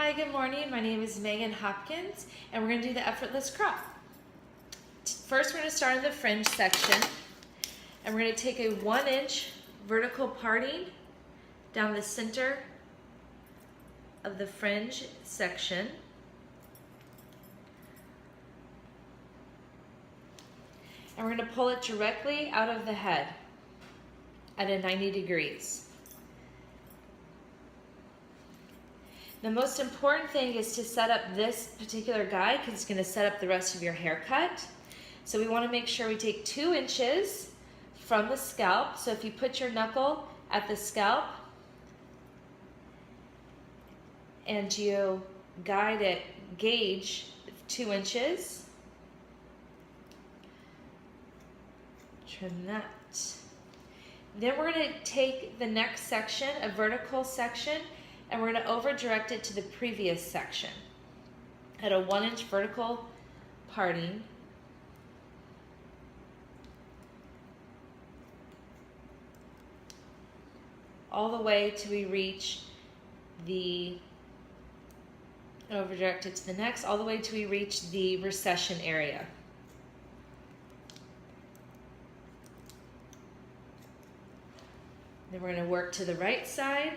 Hi, good morning. My name is Megan Hopkins, and we're going to do the effortless crop. First, we're going to start in the fringe section, and we're going to take a 1-inch vertical parting down the center of the fringe section. And we're going to pull it directly out of the head at a 90 degrees. The most important thing is to set up this particular guide because it's going to set up the rest of your haircut. So we want to make sure we take 2 inches from the scalp. So if you put your knuckle at the scalp and you guide it, gauge 2 inches. Trim that. Then we're going to take the next section, a vertical section, and we're going to over direct it to the previous section at a 1-inch vertical parting. All the way till we reach the, over direct it to the next, all the way till we reach the recession area. Then we're going to work to the right side.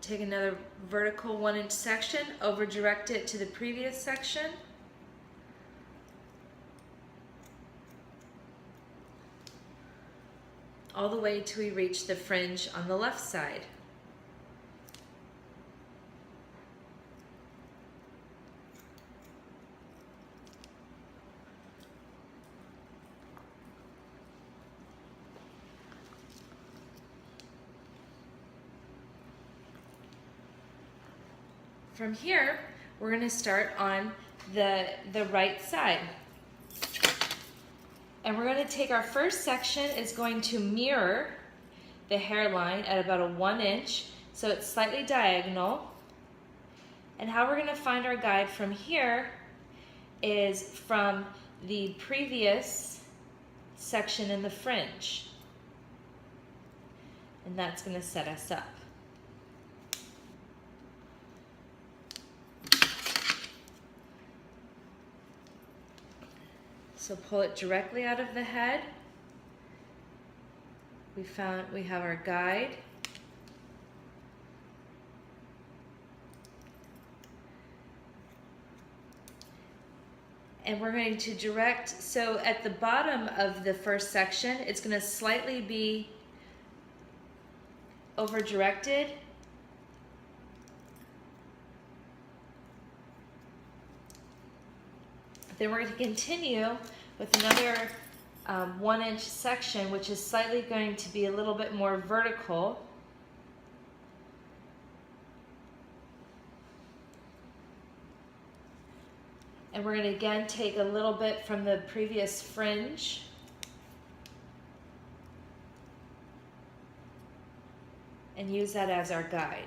Take another vertical 1-inch section, over direct it to the previous section. All the way till we reach the fringe on the left side. From here, we're going to start on the right side. And we're going to take our first section, is going to mirror the hairline at about a 1 inch, so it's slightly diagonal. And how we're going to find our guide from here is from the previous section in the fringe. And that's going to set us up. So pull it directly out of the head. We have our guide. And we're going to direct, so at the bottom of the first section, it's going to slightly be over directed. Then we're going to continue with another 1-inch section, which is slightly going to be a little bit more vertical. And we're going to again take a little bit from the previous fringe. And use that as our guide.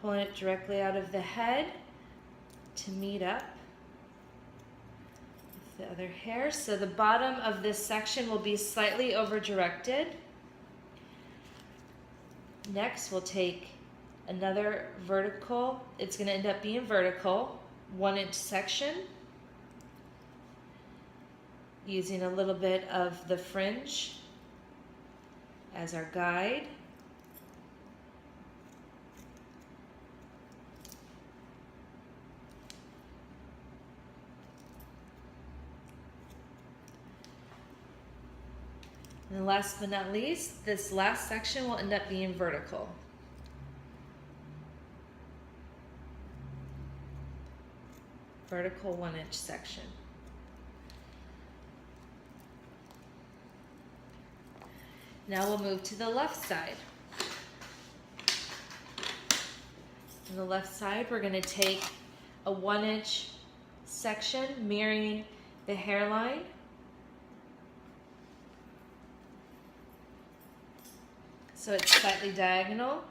Pulling it directly out of the head to meet up with the other hair. So the bottom of this section will be slightly over directed. Next, we'll take another vertical, it's going to end up being vertical, 1-inch section, using a little bit of the fringe as our guide. And last but not least, this last section will end up being vertical. Vertical 1-inch section. Now we'll move to the left side. On the left side, we're going to take a 1-inch section mirroring the hairline. So it's slightly diagonal.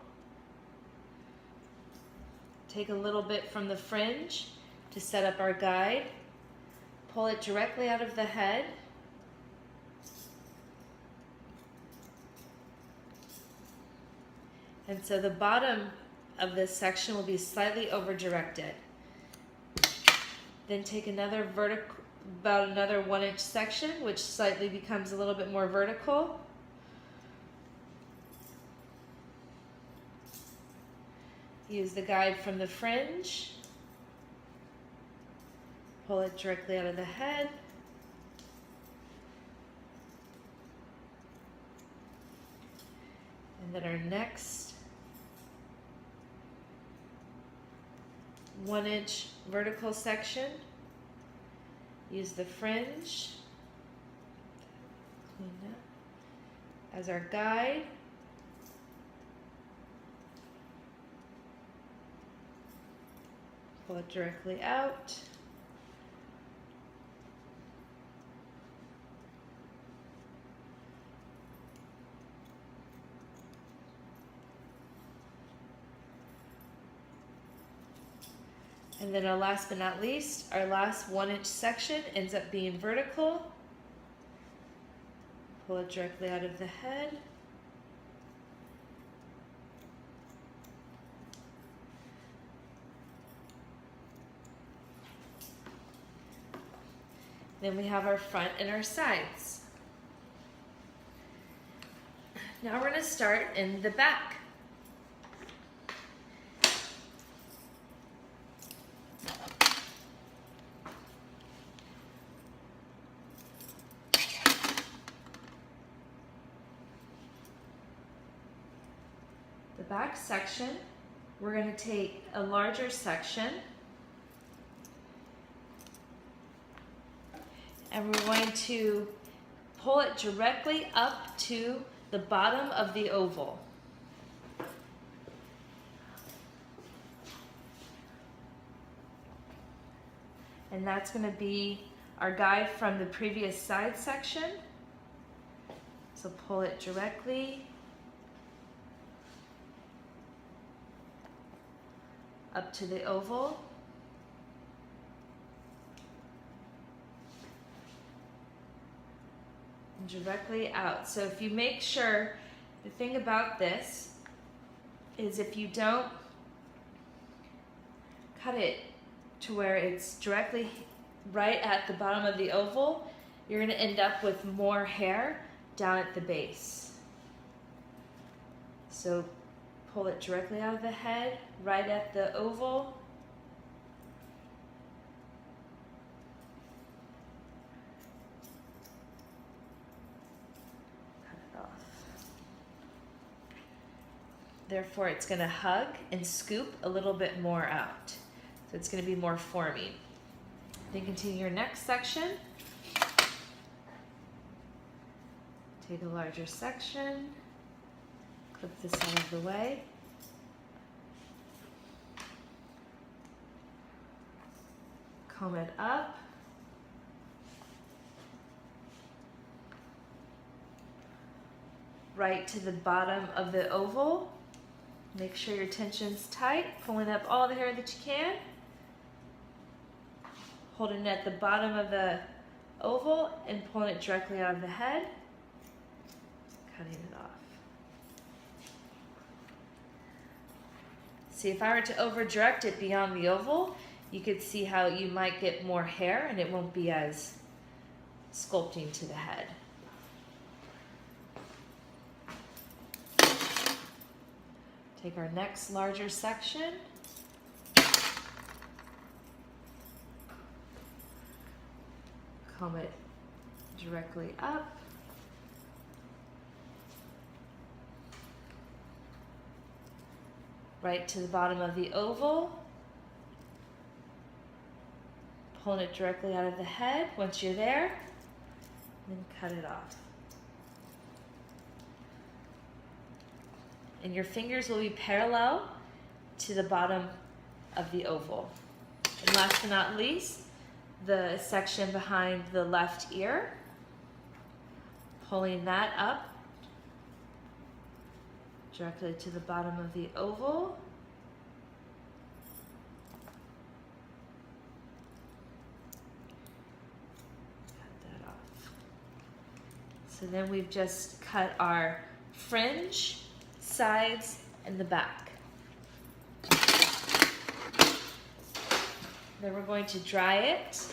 Take a little bit from the fringe to set up our guide. Pull it directly out of the head. And so the bottom of this section will be slightly over directed. Then take another vertical, about another 1-inch section, which slightly becomes a little bit more vertical. Use the guide from the fringe. Pull it directly out of the head. And then our next 1-inch vertical section, use the fringe, clean that, as our guide. Pull it directly out. And then our last but not least, our last 1-inch section ends up being vertical. Pull it directly out of the head. Then we have our front and our sides. Now we're going to start in the back. The back section, we're going to take a larger section and we're going to pull it directly up to the bottom of the oval. And that's going to be our guide from the previous side section. So pull it directly up to the oval. And directly out. So if you make sure, the thing about this is if you don't cut it to where it's directly right at the bottom of the oval, you're going to end up with more hair down at the base. So pull it directly out of the head, right at the oval. Cut it off. Therefore, it's going to hug and scoop a little bit more out. So it's going to be more formy. Then continue your next section. Take a larger section. Clip this out of the way. Comb it up. Right to the bottom of the oval. Make sure your tension's tight, pulling up all the hair that you can. Holding it at the bottom of the oval and pulling it directly out of the head. Cutting it off. See, if I were to over direct it beyond the oval, you could see how you might get more hair and it won't be as sculpting to the head. Take our next larger section. Comb it directly up. Right to the bottom of the oval. Pulling it directly out of the head once you're there, then cut it off. And your fingers will be parallel to the bottom of the oval. And last but not least, the section behind the left ear. Pulling that up directly to the bottom of the oval. Cut that off. So then we've just cut our fringe, sides, and the back. Then we're going to dry it.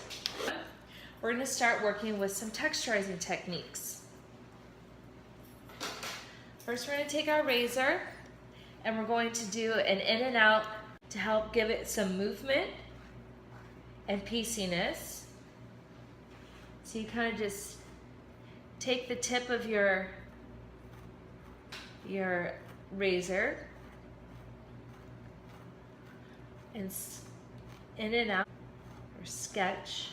We're going to start working with some texturizing techniques. First, we're going to take our razor and we're going to do an in and out to help give it some movement and pieciness. So you kind of just take the tip of your razor and in and out, or sketch.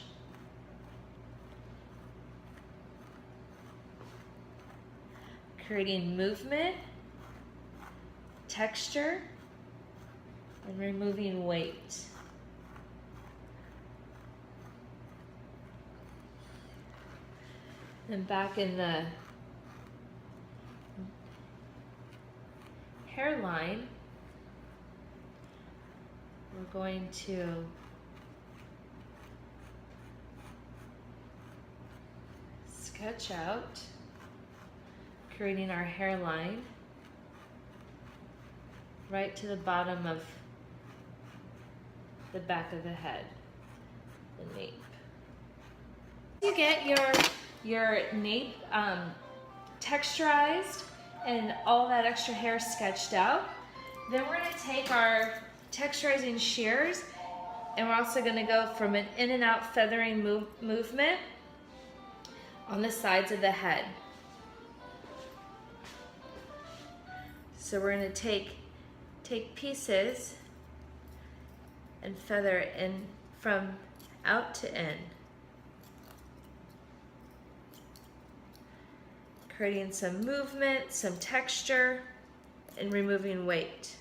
Creating movement, texture, and removing weight. Then back in the hairline, we're going to sketch out, creating our hairline right to the bottom of the back of the head, the nape. You get your nape texturized and all that extra hair sketched out. Then we're going to take our texturizing shears and we're also going to go from an in and out feathering movement on the sides of the head. So we're going to take pieces and feather it in from out to in, creating some movement, some texture, and removing weight.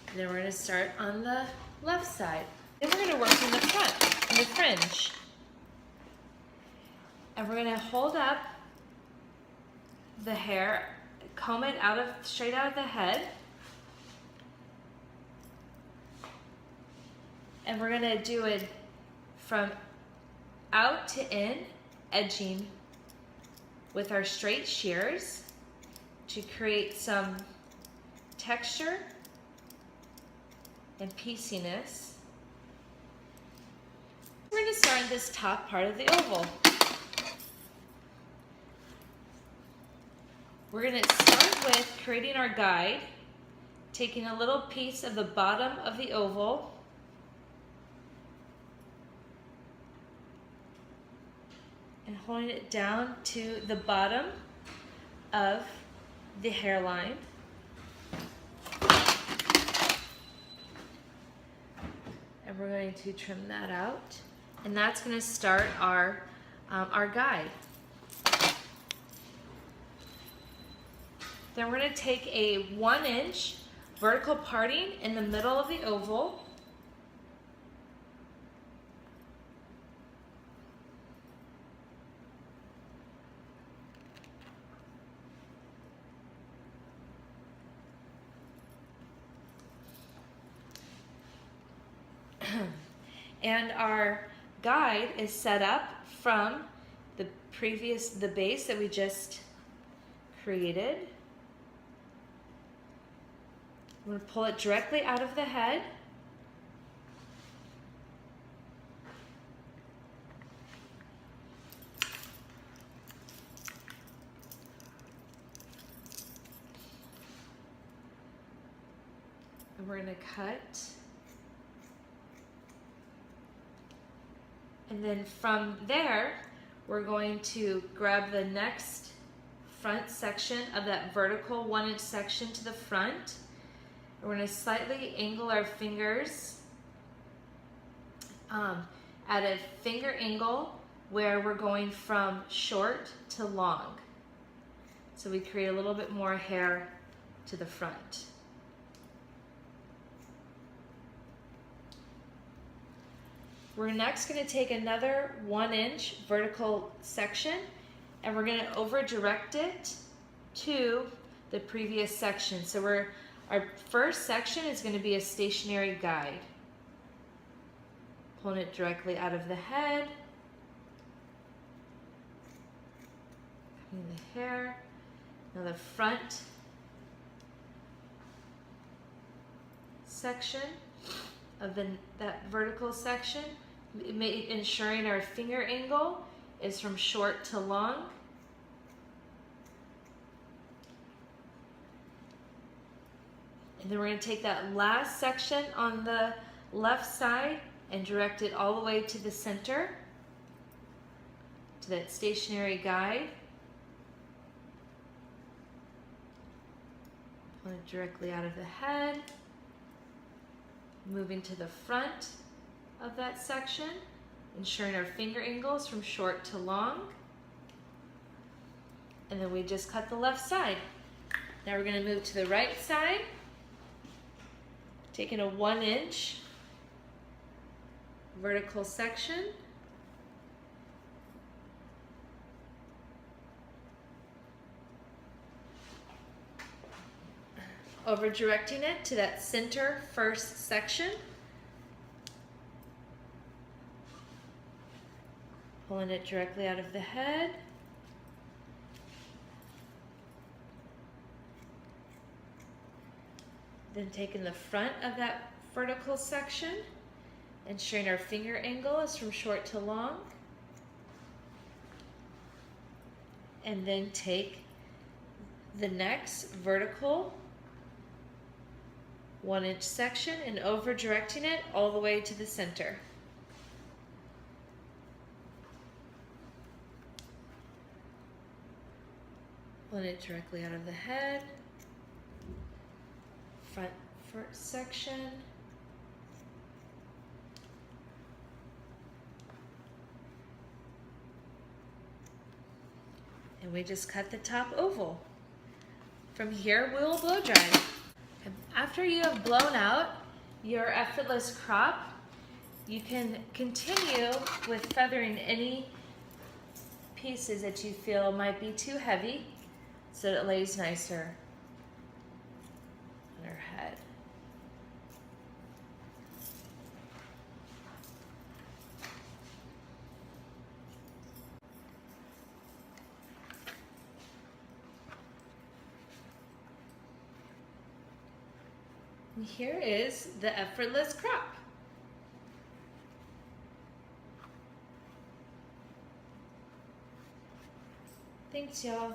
And then we're going to start on the left side. Then we're going to work in the front, in the fringe. And we're going to hold up the hair, comb it straight out of the head. And we're going to do it from out to in, edging with our straight shears to create some texture and pieciness. We're going to start in this top part of the oval. We're going to start with creating our guide, taking a little piece of the bottom of the oval and holding it down to the bottom of the hairline. And we're going to trim that out. And that's going to start our guide. Then we're going to take a 1-inch vertical parting in the middle of the oval. And our guide is set up from the base that we just created. I'm going to pull it directly out of the head. And we're going to cut. And then from there, we're going to grab the next front section of that vertical 1-inch section to the front. And we're going to slightly angle our fingers at a finger angle where we're going from short to long. So we create a little bit more hair to the front. We're next going to take another 1-inch vertical section and we're going to over direct it to the previous section. So our first section is going to be a stationary guide. Pulling it directly out of the head. Cutting the hair. Now the front section of that vertical section, ensuring our finger angle is from short to long. And then we're going to take that last section on the left side and direct it all the way to the center, to that stationary guide. Pull it directly out of the head, moving to the front of that section, ensuring our finger angles from short to long. And then we just cut the left side. Now we're going to move to the right side, taking a 1-inch vertical section. Over directing it to that center first section. Pulling it directly out of the head. Then taking the front of that vertical section, ensuring our finger angle is from short to long. And then take the next vertical 1-inch section and over directing it all the way to the center. Pulling it directly out of the head. Front first section. And we just cut the top oval. From here, we will blow dry. After you have blown out your effortless crop, you can continue with feathering any pieces that you feel might be too heavy so that it lays nicer on her head. And here is the effortless crop. Thanks, y'all.